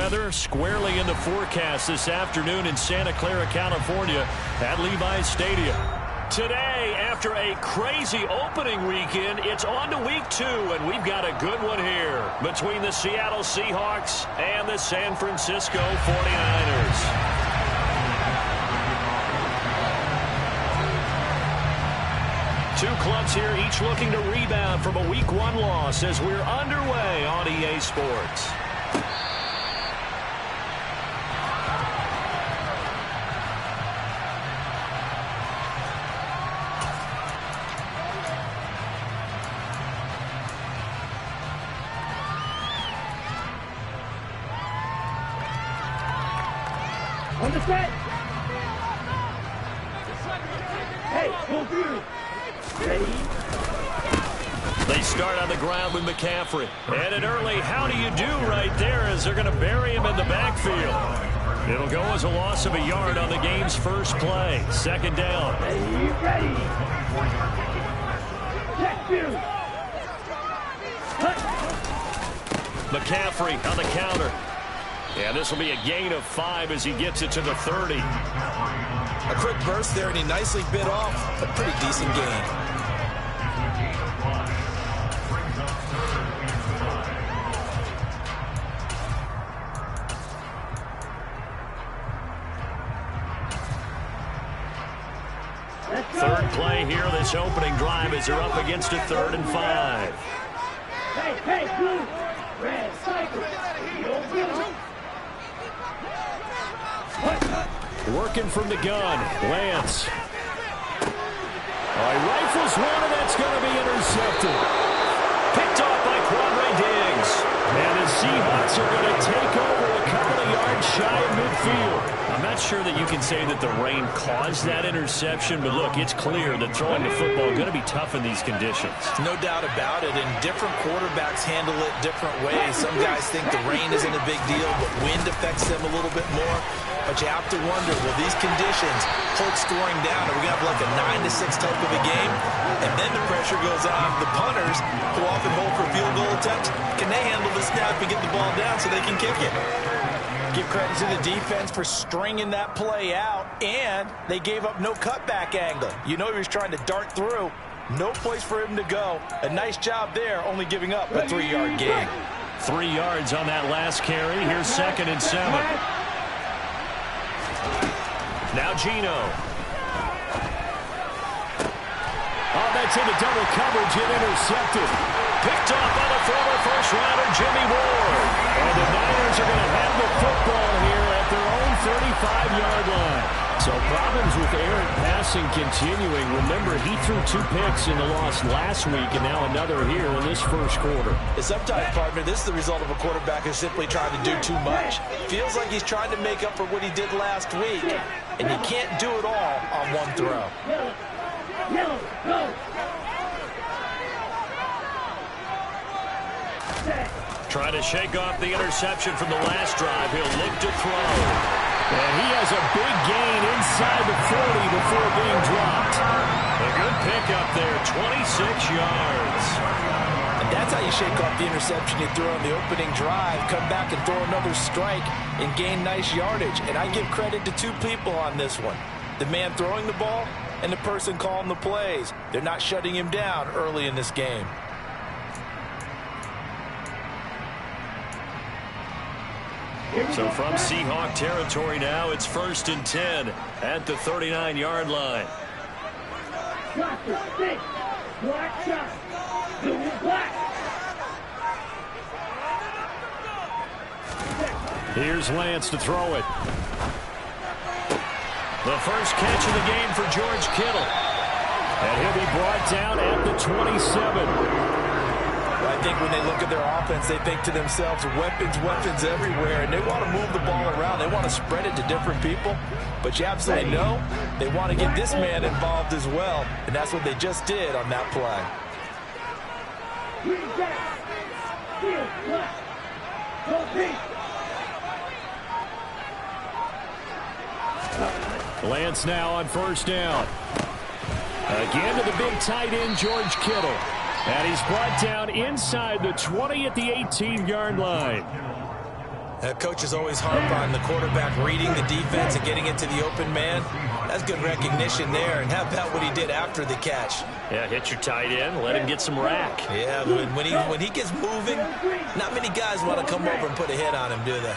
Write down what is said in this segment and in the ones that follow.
weather squarely in the forecast this afternoon in Santa Clara, California at Levi's Stadium. Today, after a crazy opening weekend, it's on to week 2, and we've got a good one here between the Seattle Seahawks and the San Francisco 49ers. Two clubs here, each looking to rebound from a Week 1 loss as we're underway on EA Sports. On the set. Hey, go through. They start on the ground with McCaffrey. And an early how do you do right there as they're going to bury him in the backfield. It'll go as a loss of a yard on the game's first play. Second down. Ready. Check 2. McCaffrey on the counter. And this will be a gain of 5 as he gets it to the 30. A quick burst there, and he nicely bit off a pretty decent gain. Third play here, this opening drive as they're up against a 3rd and 5. Hey, blue. Red, cycle. Working from the gun, Lance. He rifles one, and that's going to be intercepted. Picked off by Quandre Diggs. And the Seahawks are going to take over a couple of yards shy of midfield. I'm not sure that you can say that the rain caused that interception, but look, it's clear that throwing the football is going to be tough in these conditions. No doubt about it, and different quarterbacks handle it different ways. Some guys think the rain isn't a big deal, but wind affects them a little bit more. But you have to wonder, will these conditions hold scoring down? Are we going to have like a 9-6 type of a game? And then the pressure goes on the punters, who often hold for field goal attempts. Can they handle the snap and get the ball down so they can kick it? Give credit to the defense for stringing that play out, and they gave up no cutback angle. You know he was trying to dart through. No place for him to go. A nice job there, only giving up a 3-yard gain. 3 yards on that last carry. Here's 2nd and 7. Now Geno. Oh, that's into double coverage and intercepted. Picked off by the former first-rounder Jimmy Ward. And the Niners are going to have the football here at their own 35-yard line. So problems with errant passing continuing. Remember, he threw 2 picks in the loss last week, and now another here in this first quarter. Sometimes, partner, this is the result of a quarterback who's simply trying to do too much. Feels like he's trying to make up for what he did last week, and you can't do it all on one throw. Trying to shake off the interception from the last drive. He'll look to throw. And he has a big gain inside the 40 before being dropped. A good pickup there, 26 yards. And that's how you shake off the interception you threw on the opening drive. Come back and throw another strike and gain nice yardage. And I give credit to 2 people on this one. The man throwing the ball and the person calling the plays. They're not shutting him down early in this game. So from Seahawk territory now, it's 1st and 10 at the 39-yard line. Here's Lance to throw it. The first catch of the game for George Kittle. And he'll be brought down at the 27. I think when they look at their offense, they think to themselves, weapons, weapons everywhere, and they want to move the ball around. They want to spread it to different people, but you absolutely know they want to get this man involved as well, and that's what they just did on that play. Lance now on 1st down. Again to the big tight end, George Kittle. And he's brought down inside the 20 at the 18-yard line. Coaches always harp on the quarterback reading the defense and getting into the open man. That's good recognition there. And how about what he did after the catch? Yeah, hit your tight end, let him get some rack. Yeah, when he gets moving, not many guys want to come over and put a hit on him, do they?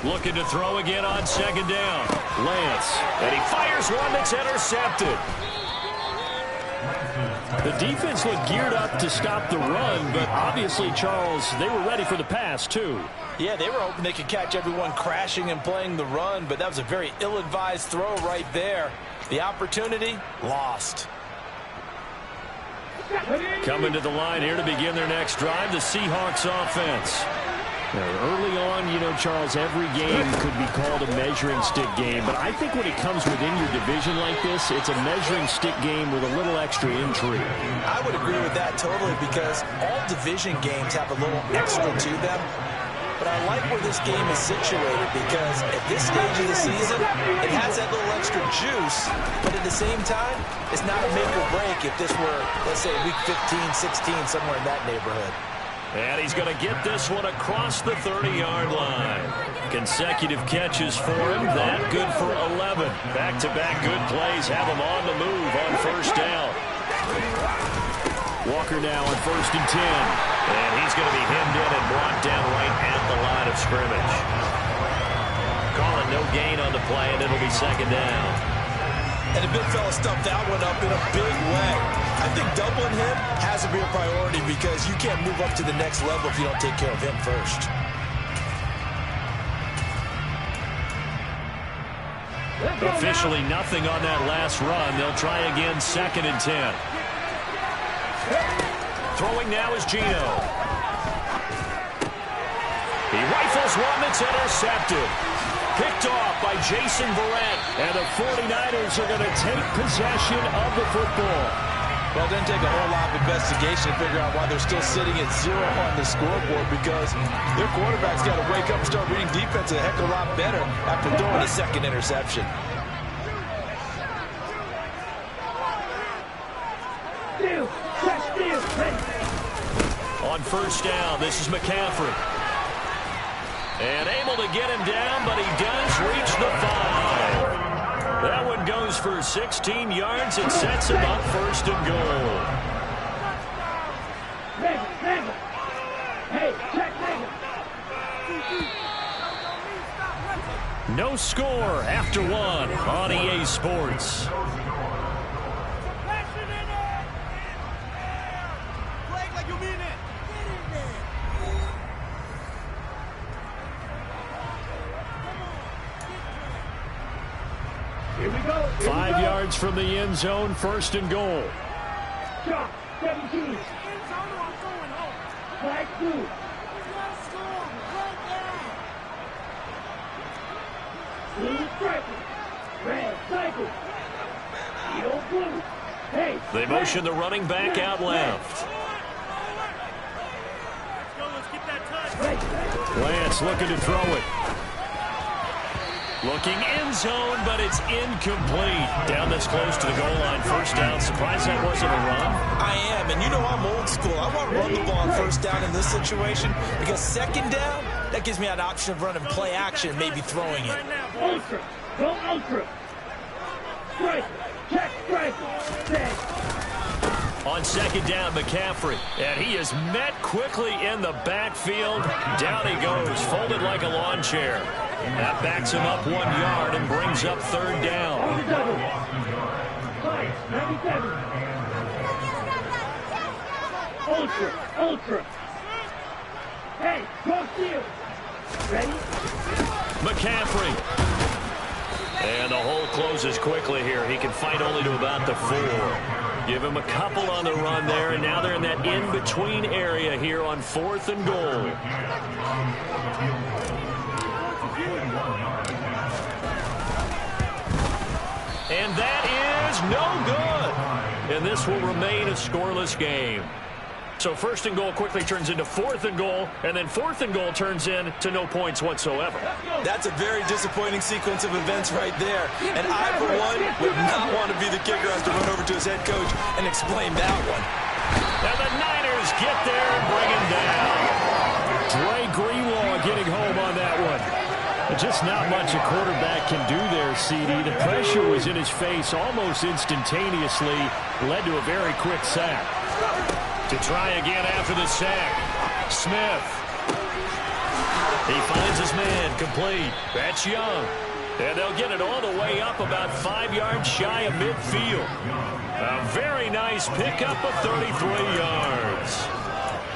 Looking to throw again on second down. Lance, and he fires one that's intercepted. The defense looked geared up to stop the run, but obviously, Charles, they were ready for the pass, too. Yeah, they were hoping they could catch everyone crashing and playing the run, but that was a very ill-advised throw right there. The opportunity, lost. Coming to the line here to begin their next drive, the Seahawks offense. Now, early on, you know, Charles, every game could be called a measuring stick game, but I think when it comes within your division like this, it's a measuring stick game with a little extra intrigue. I would agree with that totally because all division games have a little extra to them. But I like where this game is situated because at this stage of the season, it has that little extra juice, but at the same time, it's not a make or break if this were, let's say, week 15, 16, somewhere in that neighborhood. And he's going to get this one across the 30-yard line. Consecutive catches for him. That good for 11. Back-to-back good plays have him on the move on first down. Walker now on 1st and 10. And he's going to be hemmed in and brought down right at the line of scrimmage. Calling no gain on the play, and it'll be second down. And the big fella stuffed that one up in a big way. I think doubling him has to be a priority because you can't move up to the next level if you don't take care of him first. Officially nothing on that last run. They'll try again 2nd and 10. Throwing now is Gino. He rifles one that's intercepted. Picked off by Jason Verrett. And the 49ers are going to take possession of the football. Well, it doesn't take a whole lot of investigation to figure out why they're still sitting at 0 on the scoreboard because their quarterback's got to wake up and start reading defense a heck of a lot better after throwing a second interception. On first down, this is McCaffrey. And able to get him down, but he does reach the 5. That one goes for 16 yards. It sets him up 1st and goal. No score after 1 on EA Sports. 5 yards from the end zone, 1st and goal. Shot, 17. Flag 2. Blue striker. Red cycle. Yellow blue. Hey. They motion the running back out left. Lance looking to throw it. Looking end zone, but it's incomplete. Down this close to the goal line. First down. Surprised that wasn't a run. I am, and you know I'm old school. I want to run the ball on first down in this situation because second down, that gives me an option of running play action, maybe throwing it. Ultra. Go ultra. Strike. Check strike. Set. On second down, McCaffrey. And he is met quickly in the backfield. Down he goes, folded like a lawn chair. That backs him up 1 yard and brings up 3rd down. On the double. 97. Ultra. Hey, cross field. Ready? McCaffrey. And the hole closes quickly here. He can fight only to about the 4. Give him a couple on the run there, and now they're in that in-between area here on 4th and goal. And that is no good. And this will remain a scoreless game. So 1st and goal quickly turns into 4th and goal, and then 4th and goal turns into no points whatsoever. That's a very disappointing sequence of events right there. And I, for one, would not want to be the kicker who has to run over to his head coach and explain that one. And the Niners get there and bring him down. Dre getting home on that one. Just not much a quarterback can do there, CD. The pressure was in his face almost instantaneously. Led to a very quick sack. To try again after the sack. Smith. He finds his man complete. That's Young. And they'll get it all the way up about 5 yards shy of midfield. A very nice pickup of 33 yards.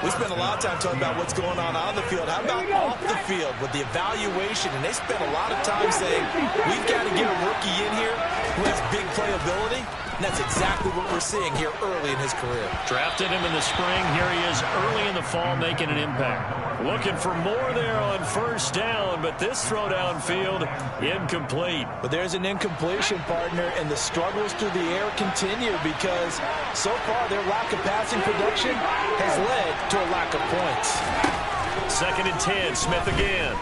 We spent a lot of time talking about what's going on the field. How about off the field with the evaluation? And they spent a lot of time saying, we've got to get a rookie in here who has big playability. And that's exactly what we're seeing here early in his career. Drafted him in the spring. Here he is early in the fall making an impact. Looking for more there on first down, but this throw downfield incomplete. But there's an incompletion, partner, and the struggles through the air continue because so far their lack of passing production has led to a lack of points. 2nd and 10, Smith again.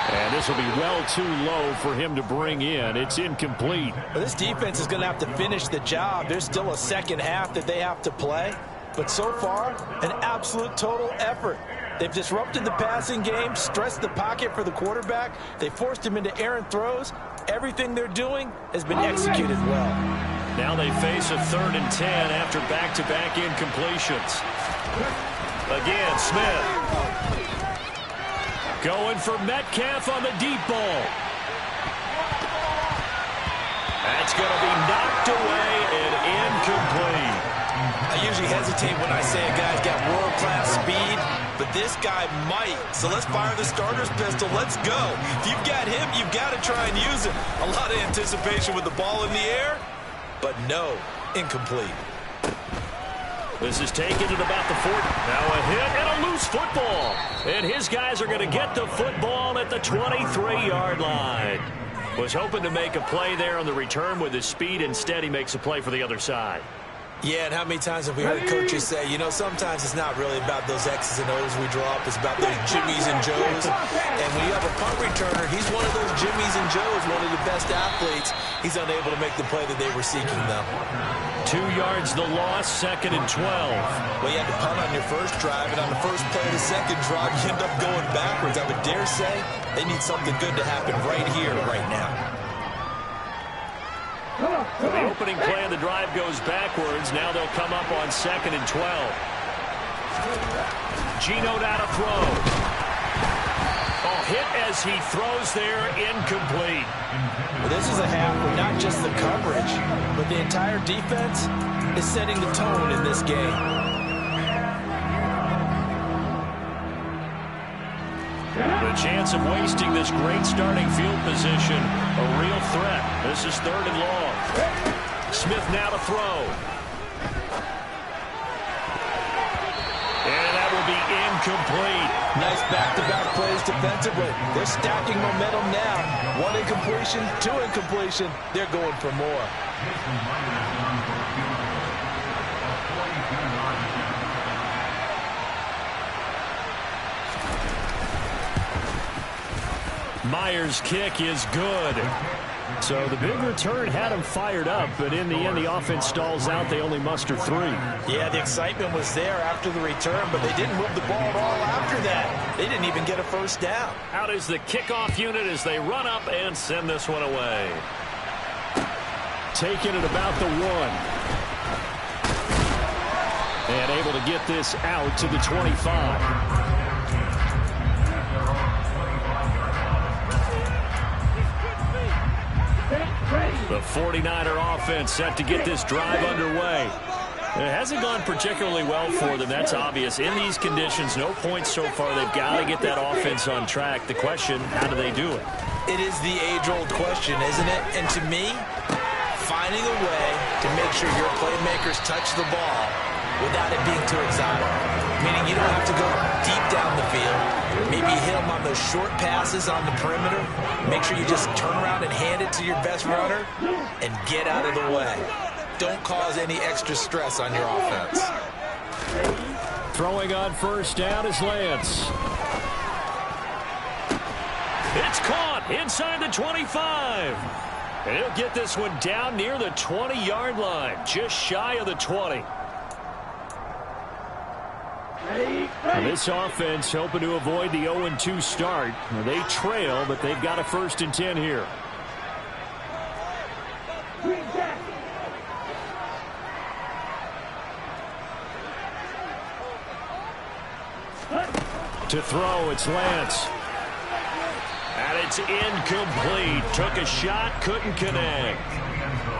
And this will be well too low for him to bring in. It's incomplete. Well, this defense is going to have to finish the job. There's still a second half that they have to play. But so far, an absolute total effort. They've disrupted the passing game, stressed the pocket for the quarterback. They forced him into errant throws. Everything they're doing has been executed well. Now they face a 3rd and 10 after back-to-back incompletions. Again, Smith. Going for Metcalf on the deep ball. That's going to be knocked away and incomplete. I usually hesitate when I say a guy's got world-class speed, but this guy might. So let's fire the starter's pistol. Let's go. If you've got him, you've got to try and use him. A lot of anticipation with the ball in the air, but no, incomplete. This is taken at about the 40. Now a hit and a loose football. And his guys are going to get the football at the 23-yard line. Was hoping to make a play there on the return with his speed. Instead, he makes a play for the other side. Yeah, and how many times have we heard coaches say, you know, sometimes it's not really about those X's and O's we draw up. It's about those Jimmies and Joes. And when you have a punt returner, he's one of those Jimmies and Joes, one of the best athletes. He's unable to make the play that they were seeking, though. 2 yards the loss, 2nd and 12. Well, you had to punt on your first drive, and on the first play of the second drive, you end up going backwards. I would dare say they need something good to happen right here, right now. The opening play of the drive goes backwards. Now they'll come up on 2nd and 12. Geno now to throw. Oh, hit as he throws there, incomplete. Well, this is a half where not just the coverage, but the entire defense is setting the tone in this game. The chance of wasting this great starting field position, a real threat. This is 3rd and long. Smith now to throw. And that will be incomplete. Nice back-to-back plays defensively. They're stacking momentum now. 1 incompletion, 2 incompletion. They're going for more. Myers' kick is good. So the big return had him fired up, but in the end, the offense stalls out. They only muster 3. Yeah, the excitement was there after the return, but they didn't move the ball at all after that. They didn't even get a first down. Out is the kickoff unit as they run up and send this one away. Taking it about the 1. And able to get this out to the 25. The 49er offense set to get this drive underway. It hasn't gone particularly well for them. That's obvious. In these conditions, no points so far. They've got to get that offense on track. The question, how do they do it? It is the age-old question, isn't it? And to me, finding a way to make sure your playmakers touch the ball without it being too exotic. Meaning you don't have to go deep down the field. Maybe hit them on those short passes on the perimeter. Make sure you just turn around and hand it to your best runner and get out of the way. Don't cause any extra stress on your offense. Throwing on first down is Lance. It's caught inside the 25. And he'll get this one down near the 20-yard line, just shy of the 20. Now this offense hoping to avoid the 0-2 start. They trail, but they've got a 1st and 10 here. To throw, it's Lance. And it's incomplete. Took a shot, couldn't connect.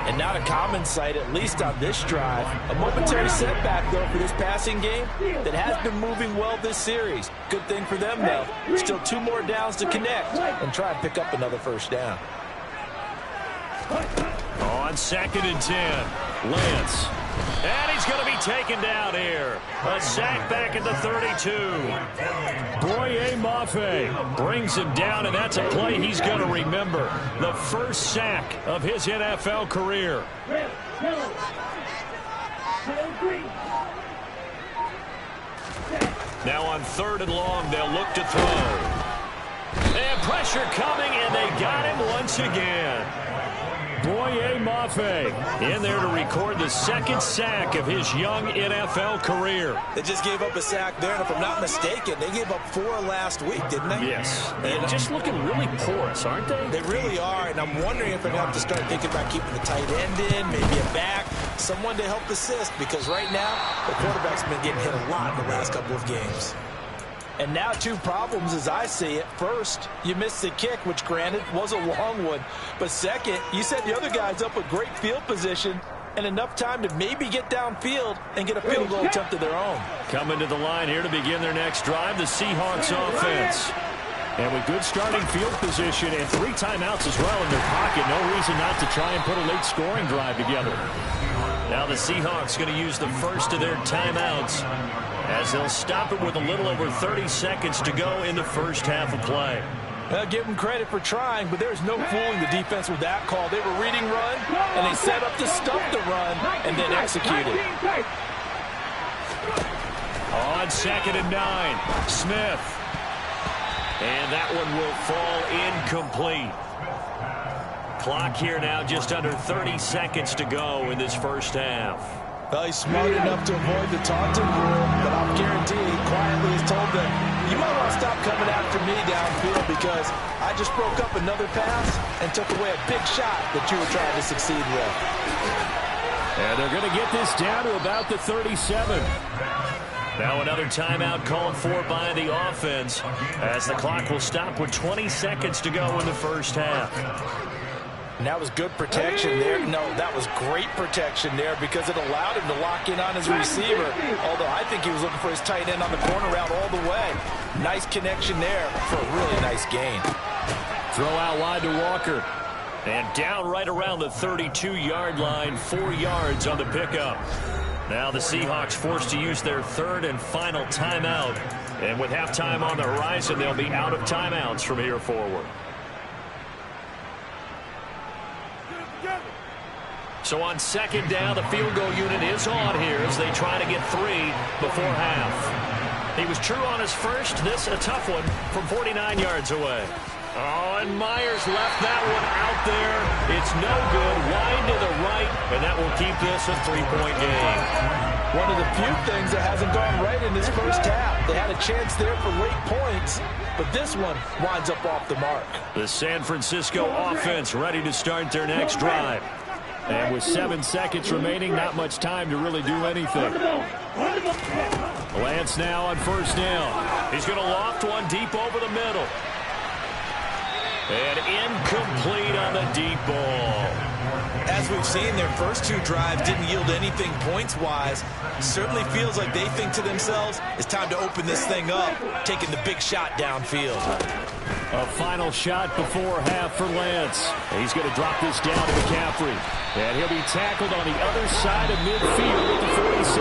And not a common sight, at least on this drive. A momentary setback, though, for this passing game that has been moving well this series. Good thing for them, though. Still 2 more downs to connect and try and pick up another 1st down. On 2nd and 10, Lance. And he's going to be taken down here. A sack back at the 32. Boye Mafe brings him down, and that's a play he's going to remember. The 1st sack of his NFL career. Now on 3rd and long, they'll look to throw. And pressure coming, and they got him once again. Boye Mafe in there to record the 2nd sack of his young NFL career. They just gave up a sack there, and if I'm not mistaken, they gave up 4 last week, didn't they? Yes. And just looking really porous, aren't they? They really are, and I'm wondering if they're going to have to start thinking about keeping the tight end in, maybe a back, someone to help assist, because right now, the quarterback's been getting hit a lot in the last couple of games. And now 2 problems as I see it. First, you missed the kick, which granted was a long one. But second, you set the other guys up with great field position and enough time to maybe get downfield and get a field goal attempt of their own. Coming to the line here to begin their next drive, the Seahawks offense. And with good starting field position and 3 timeouts as well in their pocket, no reason not to try and put a late scoring drive together. Now the Seahawks going to use the first of their timeouts as they'll stop it with a little over 30 seconds to go in the first half of play. Well, give them credit for trying, but there's no fooling the defense with that call. They were reading run, and they set up to stuff the run and then executed. On 2nd and 9, Smith. And that one will fall incomplete. Clock here now just under 30 seconds to go in this first half. Well, he's smart enough to avoid the taunting rule, but I'll guarantee he quietly has told them, you might want to stop coming after me downfield because I just broke up another pass and took away a big shot that you were trying to succeed with. And they're going to get this down to about the 37. Now another timeout called for by the offense as the clock will stop with 20 seconds to go in the first half. And that was good protection there. No, that was great protection there because it allowed him to lock in on his receiver. Although I think he was looking for his tight end on the corner route all the way. Nice connection there for a really nice gain. Throw out wide to Walker. And down right around the 32-yard line, 4 yards on the pickup. Now the Seahawks forced to use their 3rd and final timeout. And with halftime on the horizon, they'll be out of timeouts from here forward. So on 2nd down, the field goal unit is on here as they try to get 3 before half. He was true on his first. This a tough one from 49 yards away. Oh, and Myers left that one out there. It's no good. Wide to the right, and that will keep this a 3-point game. One of the few things that hasn't gone right in this first half. They had a chance there for late points, but this one winds up off the mark. The San Francisco offense ready to start their next drive. And with 7 seconds remaining, not much time to really do anything. Lance now on 1st down. He's going to loft one deep over the middle. And incomplete on the deep ball. As we've seen, their first 2 drives didn't yield anything points-wise. Certainly feels like they think to themselves, it's time to open this thing up, taking the big shot downfield. A final shot before half for Lance. He's going to drop this down to McCaffrey. And he'll be tackled on the other side of midfield at the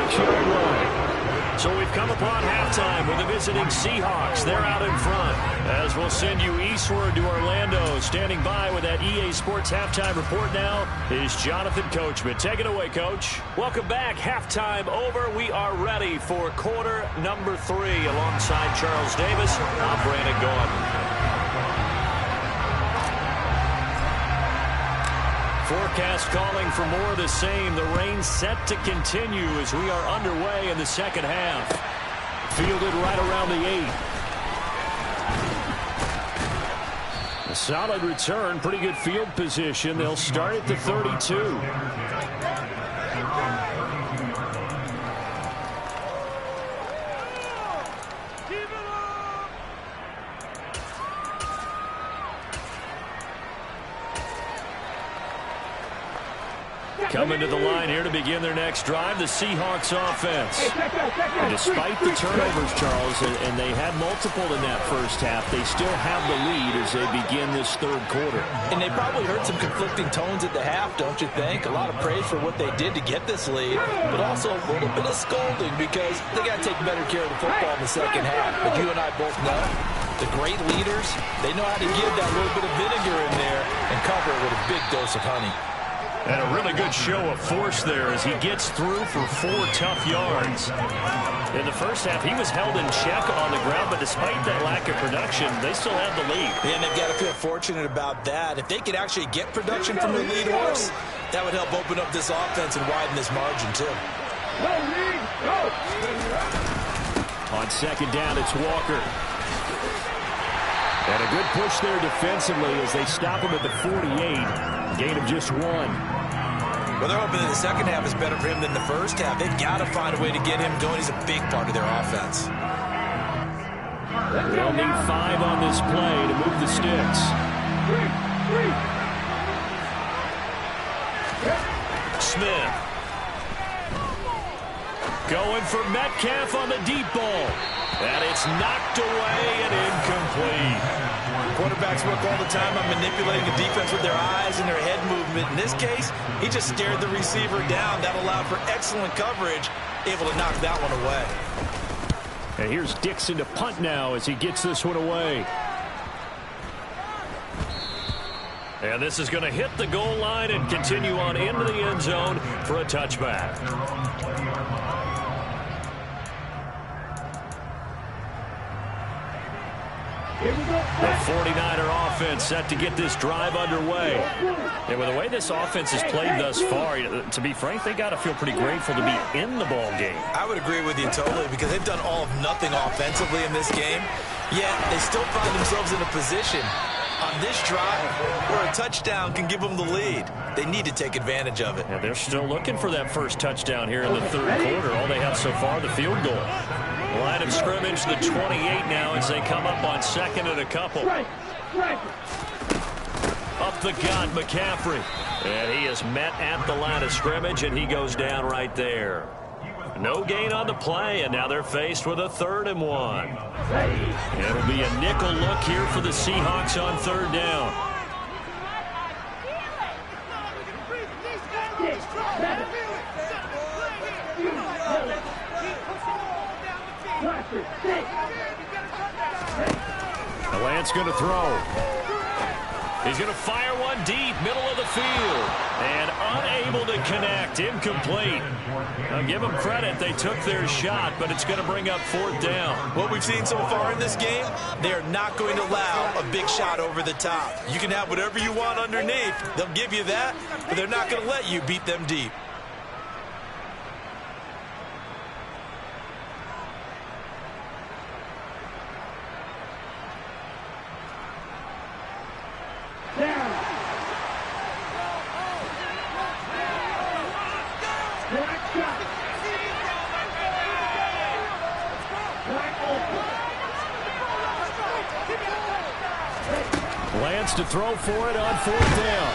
46-yard line. So we've come upon halftime with the visiting Seahawks. They're out in front. As we'll send you eastward to Orlando. Standing by with that EA Sports halftime report now is Jonathan Coachman. Take it away, Coach. Welcome back. Halftime over. We are ready for quarter number 3. Alongside Charles Davis, I'm Brandon Gordon. Forecast calling for more of the same. The rain set to continue as we are underway in the second half. Fielded right around the 8. A solid return, pretty good field position. They'll start at the 32. Coming to the line here to begin their next drive, the Seahawks offense. And despite the turnovers, Charles, and they had multiple in that first half, they still have the lead as they begin this third quarter. And they probably heard some conflicting tones at the half, don't you think? A lot of praise for what they did to get this lead, but also a little bit of scolding because they got to take better care of the football in the second half. But you and I both know the great leaders, they know how to give that little bit of vinegar in there and cover it with a big dose of honey. And a really good show of force there as he gets through for 4 tough yards. In the first half, he was held in check on the ground, but despite that lack of production, they still have the lead. And they've got to feel fortunate about that. If they could actually get production from their lead horse, that would help open up this offense and widen this margin, too. On second down, it's Walker. And a good push there defensively as they stop him at the 48. Gain of just 1. Well, they're hoping that the second half is better for him than the first half. They've got to find a way to get him going. He's a big part of their offense. They'll need 5 on this play to move the sticks. Smith. Going for Metcalf on the deep ball. And it's knocked away and incomplete. Quarterbacks work all the time on manipulating the defense with their eyes and their head movement. In this case, he just stared the receiver down. That allowed for excellent coverage, able to knock that one away. And here's Dixon to punt now as he gets this one away. And this is going to hit the goal line and continue on into the end zone for a touchback. The 49er offense set to get this drive underway. And with the way this offense has played thus far, to be frank, they got to feel pretty grateful to be in the ball game. I would agree with you totally because they've done all of nothing offensively in this game, yet they still find themselves in a position on this drive where a touchdown can give them the lead. They need to take advantage of it. And they're still looking for that first touchdown here in the third quarter. All they have so far, the field goal. Line of scrimmage, the 28 now as they come up on second and a couple. Up the gut, McCaffrey. And he is met at the line of scrimmage, and he goes down right there. No gain on the play, and now they're faced with a 3rd and 1. It'll be a nickel look here for the Seahawks on 3rd down. Lance going to throw. He's going to fire one deep, middle of the field, and unable to connect, incomplete. I'll give them credit, they took their shot, but it's going to bring up 4th down. What we've seen so far in this game, they're not going to allow a big shot over the top. You can have whatever you want underneath. They'll give you that, but they're not going to let you beat them deep. Lance to throw for it on 4th down.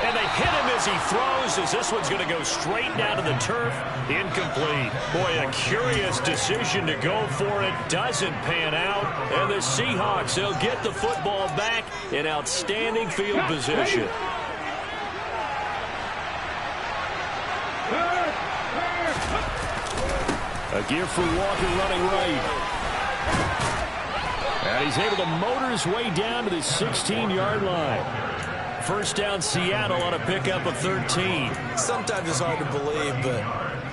And they hit him as he throws, as this one's going to go straight down to the turf. Incomplete. Boy, a curious decision to go for it. Doesn't pan out. And the Seahawks, they'll get the football back in outstanding field position. A give for Walker running right. And he's able to motor his way down to the 16-yard line. First down, Seattle on a pickup of 13. Sometimes it's hard to believe, but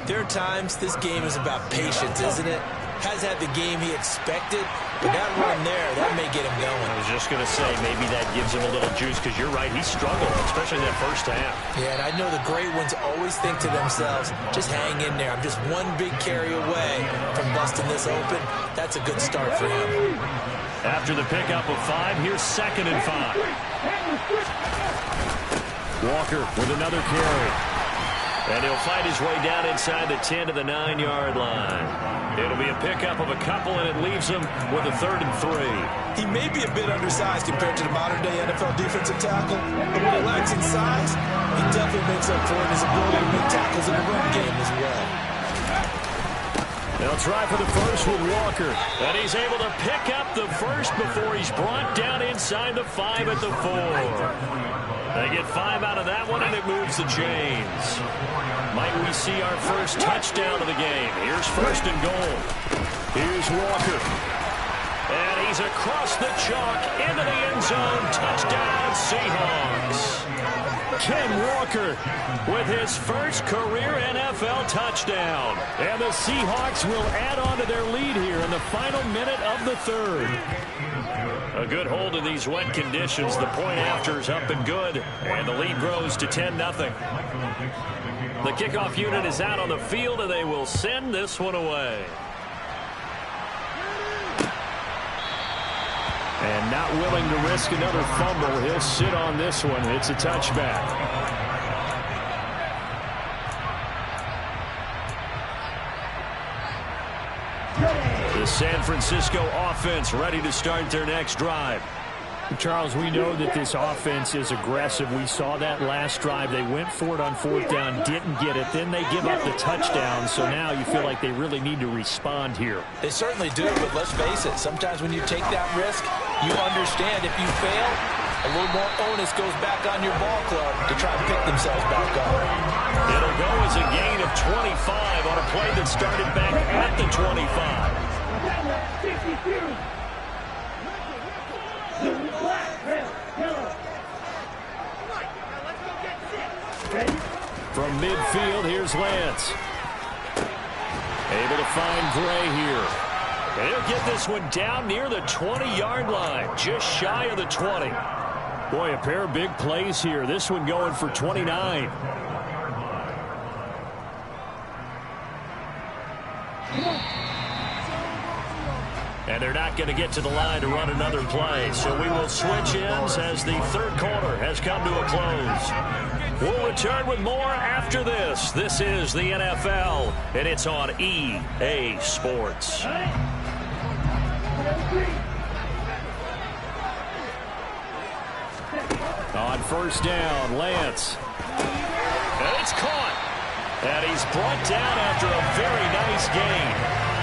there are times this game is about patience, isn't it? Has had the game he expected, But that run there, that may get him going. I was just going to say, maybe that gives him a little juice, because you're right, he struggled, especially in that first half. Yeah, and I know the great ones always think to themselves, just hang in there. I'm just one big carry away from busting this open. That's a good start for him. After the pickup of 5, here's 2nd and 5. Walker with another carry. And he'll fight his way down inside the 10 to the 9-yard line. It'll be a pickup of a couple, and it leaves him with a 3rd and 3. He may be a bit undersized compared to the modern-day NFL defensive tackle, but when he lacks in size, he definitely makes up for it in his ability to make tackles in the run game as well. They'll try for the first with Walker. And he's able to pick up the first before he's brought down inside the 5 at the 4. They get 5 out of that one, and it moves the chains. Might we see our first touchdown of the game? Here's 1st and goal. Here's Walker. And he's across the chalk into the end zone. Touchdown, Seahawks. Ken Walker with his first career NFL touchdown. And the Seahawks will add on to their lead here in the final minute of the 3rd. A good hold in these wet conditions. The point after is up and good. And the lead grows to 10-0. The kickoff unit is out on the field, and they will send this one away. And not willing to risk another fumble, he'll sit on this one. It's a touchback. The San Francisco offense ready to start their next drive. Charles, we know that this offense is aggressive. We saw that last drive. They went for it on 4th down, didn't get it. Then they give up the touchdown. So now you feel like they really need to respond here. They certainly do, but let's face it. Sometimes when you take that risk, you understand if you fail, a little more onus goes back on your ball club to try and pick themselves back up. It'll go as a gain of 25 on a play that started back at the 25. From midfield, here's Lance. Able to find Gray here. And he'll get this one down near the 20-yard line, just shy of the 20. Boy, a pair of big plays here. This one going for 29. And they're not going to get to the line to run another play. So we will switch ends as the 3rd quarter has come to a close. We'll return with more after this. This is the NFL, and it's on EA Sports. On 1st down, Lance. And it's caught. And he's brought down after a very nice gain.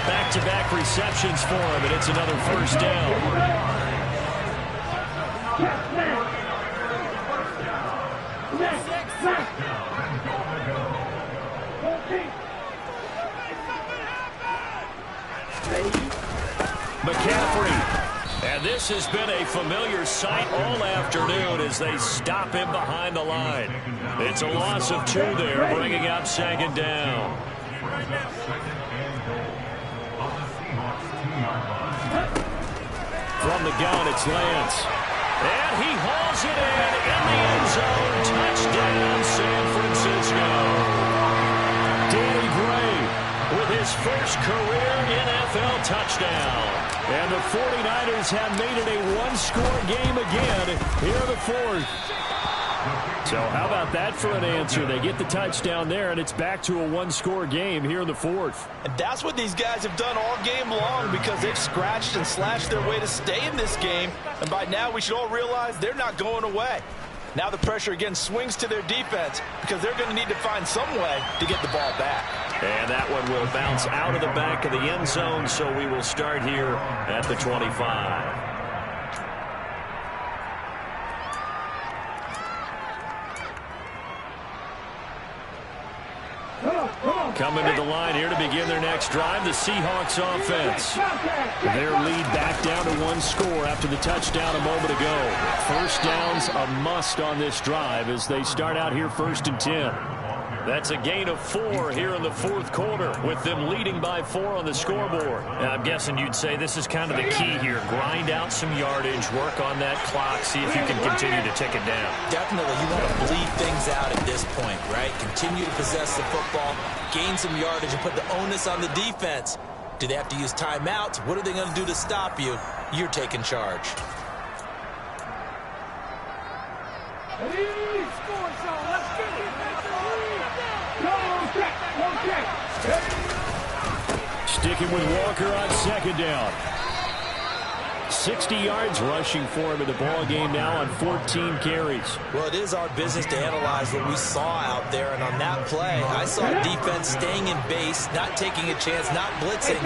Back-to-back receptions for him, and it's another 1st down. McCaffrey. And this has been a familiar sight all afternoon as they stop him behind the line. It's a loss of 2 there, bringing up 2nd down. From the gun, it's Lance. And he hauls it in the end zone. Touchdown, San Francisco. Danny Gray with his first career NFL touchdown. And the 49ers have made it a 1-score game again here in the 4th. So how about that for an answer? They get the touchdown there, and it's back to a 1-score game here in the 4th. And that's what these guys have done all game long, because they've scratched and slashed their way to stay in this game. And by now, we should all realize they're not going away. Now the pressure again swings to their defense, because they're going to need to find some way to get the ball back. And that one will bounce out of the back of the end zone, so we will start here at the 25. Coming to the line here to begin their next drive, the Seahawks offense. Their lead back down to 1 score after the touchdown a moment ago. 1st down's a must on this drive as they start out here 1st and 10. That's a gain of 4 here in the fourth quarter, with them leading by 4 on the scoreboard. Now, I'm guessing you'd say this is kind of the key here. Grind out some yardage, work on that clock, see if you can continue to tick it down. Definitely. You want to bleed things out at this point, right? Continue to possess the football, gain some yardage, and put the onus on the defense. Do they have to use timeouts? What are they going to do to stop you? You're taking charge. Sticking with Walker on second down. 60 yards rushing for him in the ball game now on 14 carries. Well, it is our business to analyze what we saw out there, and on that play, I saw defense staying in base, not taking a chance, not blitzing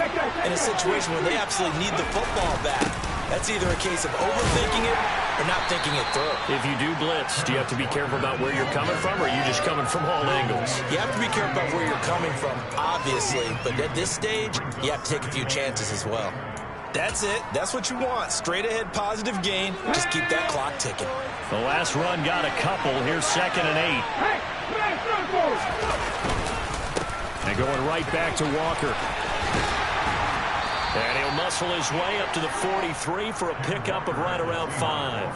in a situation where they absolutely need the football back. That's either a case of overthinking it or not thinking it through. If you do blitz, do you have to be careful about where you're coming from, or are you just coming from all angles? You have to be careful about where you're coming from, obviously, but at this stage, you have to take a few chances as well. That's it. That's what you want. Straight ahead, positive gain. Just keep that clock ticking. The last run got a couple. Here's 2nd and 8. And going right back to Walker. And he'll muscle his way up to the 43 for a pickup of right around 5.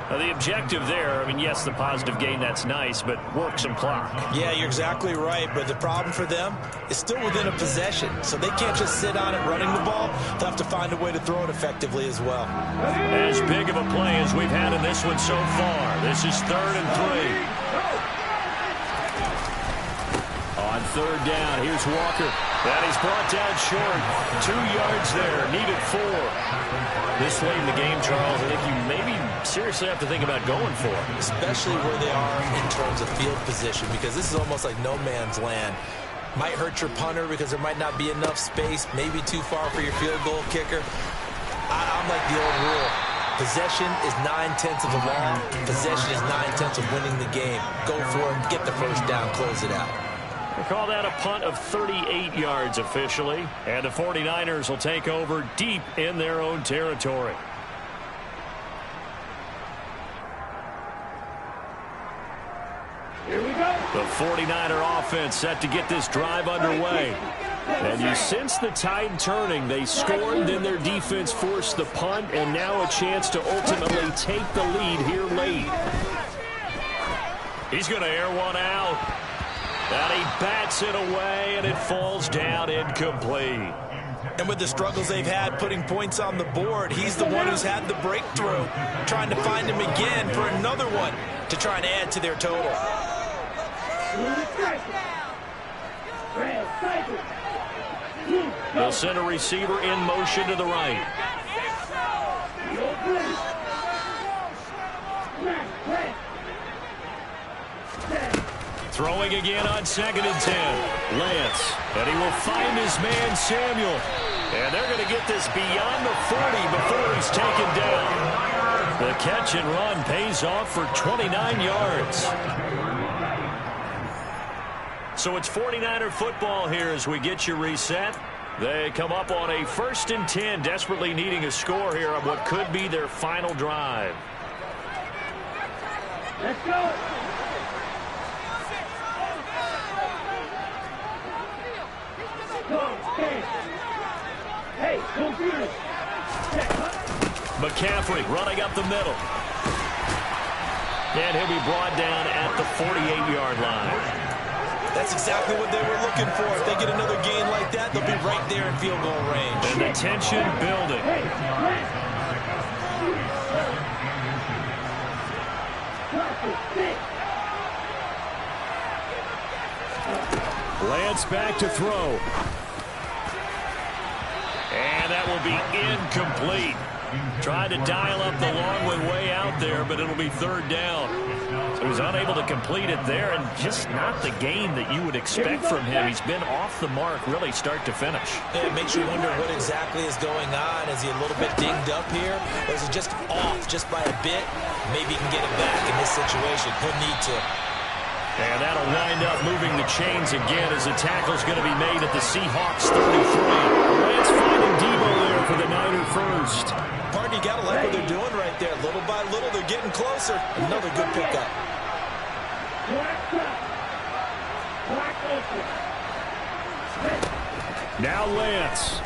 Now, the objective there, I mean, yes, the positive gain, that's nice, but work some clock. Yeah, you're exactly right, but the problem for them is still within a possession, so they can't just sit on it running the ball. They'll have to find a way to throw it effectively as well. As big of a play as we've had in this one so far. This is 3rd and 3. On 3rd down, here's Walker. That he's brought down short. 2 yards there, needed 4. This late in the game, Charles, I think you maybe seriously have to think about going for it. Especially where they are in terms of field position, because this is almost like no man's land. Might hurt your punter because there might not be enough space, maybe too far for your field goal kicker. I'm like the old rule. Possession is 9/10 of the law. Possession is 9/10 of winning the game. Go for it, get the first down, close it out. They call that a punt of 38 yards officially. And the 49ers will take over deep in their own territory. Here we go. The 49er offense set to get this drive underway. And you sense the tide turning. They scored, then their defense forced the punt, and now a chance to ultimately take the lead here late. He's going to air one out. And he bats it away, and it falls down incomplete. And with the struggles they've had putting points on the board, he's the one who's had the breakthrough, trying to find him again for another one to try and add to their total. They'll send a receiver in motion to the right. Throwing again on 2nd and 10. Lance. And he will find his man, Samuel. And they're going to get this beyond the 40 before he's taken down. The catch and run pays off for 29 yards. So it's 49er football here as we get you reset. They come up on a 1st and 10, desperately needing a score here on what could be their final drive. Let's go. Hey, go Bears. McCaffrey running up the middle. And he'll be brought down at the 48-yard line. That's exactly what they were looking for. If they get another gain like that, they'll be right there in field goal range. And the tension building. Lance back to throw. And that will be incomplete. Tried to dial up the long one way out there, but it'll be 3rd down. So he's unable to complete it there, and just not the game that you would expect from him. He's been off the mark really start to finish. It makes you wonder what exactly is going on. Is he a little bit dinged up here? Or is he just off just by a bit? Maybe he can get it back in this situation. He'll need to. And that'll wind up moving the chains again as the tackle's going to be made at the Seahawks 33. Lance finding Debo there for the Niner first. Pardon, you got to like what they're doing right there. Little by little, they're getting closer. Another good pickup. ultra. Now Lance.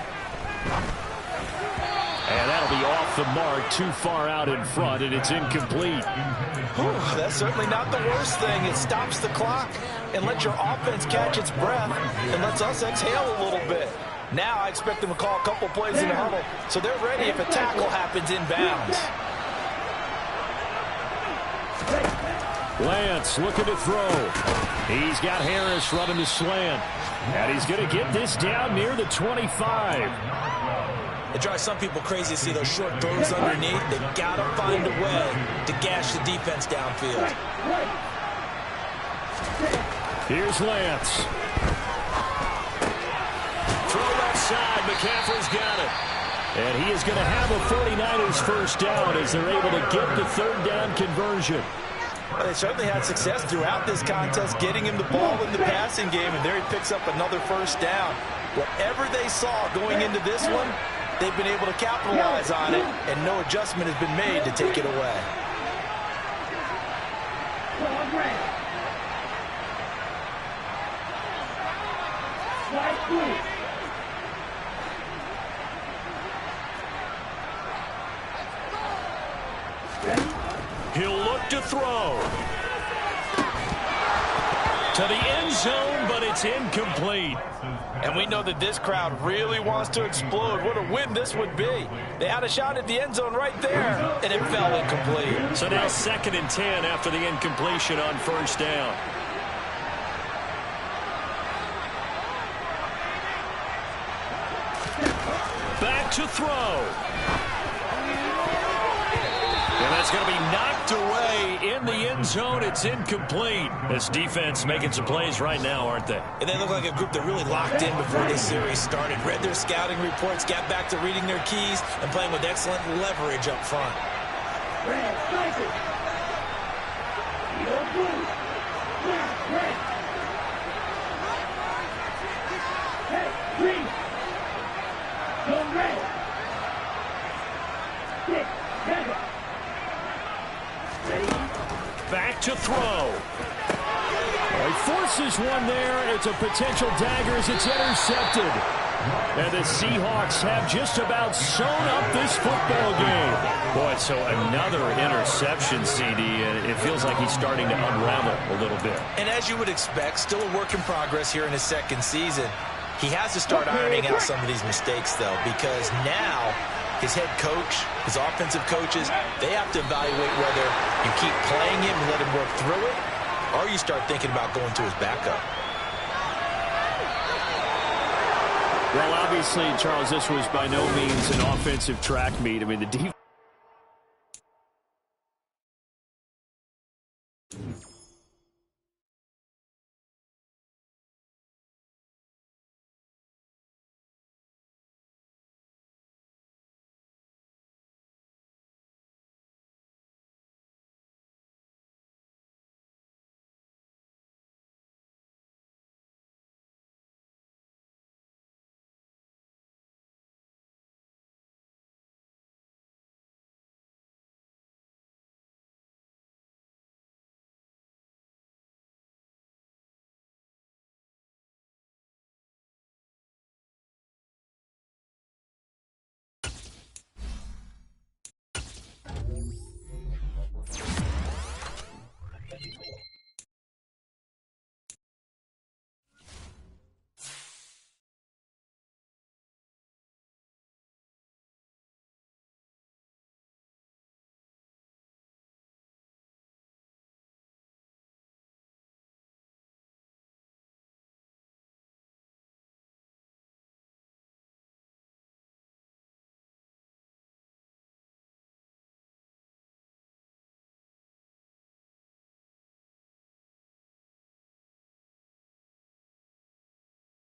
And that'll be off the mark, too far out in front, and it's incomplete. Whew, that's certainly not the worst thing. It stops the clock and lets your offense catch its breath and lets us exhale a little bit. Now I expect them to call a couple plays in the huddle, so they're ready if a tackle happens inbounds. Lance looking to throw. He's got Harris running the slant. And he's going to get this down near the 25. It drives some people crazy to see those short throws underneath. They've got to find a way to gash the defense downfield. Here's Lance. Throw left side. McCaffrey's got it. And he is going to have a 49ers first down as they're able to get the third down conversion. Well, they certainly had success throughout this contest getting him the ball in the passing game, and there he picks up another first down. Whatever they saw going into this one, they've been able to capitalize on it, and no adjustment has been made to take it away. He'll look to throw. To the end zone, but it's incomplete. And we know that this crowd really wants to explode. What a win this would be. They had a shot at the end zone right there, and it fell incomplete. So now 2nd and 10 after the incompletion on first down. Back to throw. And that's going to be knocked away in the end zone. It's incomplete. This defense making some plays right now, aren't they? And they look like a group that really locked in before this series started. Read their scouting reports, got back to reading their keys, and playing with excellent leverage up front. Back to throw. He forces one there. It's a potential dagger as it's intercepted. And the Seahawks have just about sewn up this football game. Boy, so another interception, CD, and it feels like he's starting to unravel a little bit. And as you would expect, still a work in progress here in his second season. He has to start ironing out some of these mistakes, though, because now his head coach, his offensive coaches, they have to evaluate whether you keep playing him and let him work through it, or you start thinking about going to his backup. Well, obviously, Charles, this was by no means an offensive track meet. I mean, the defense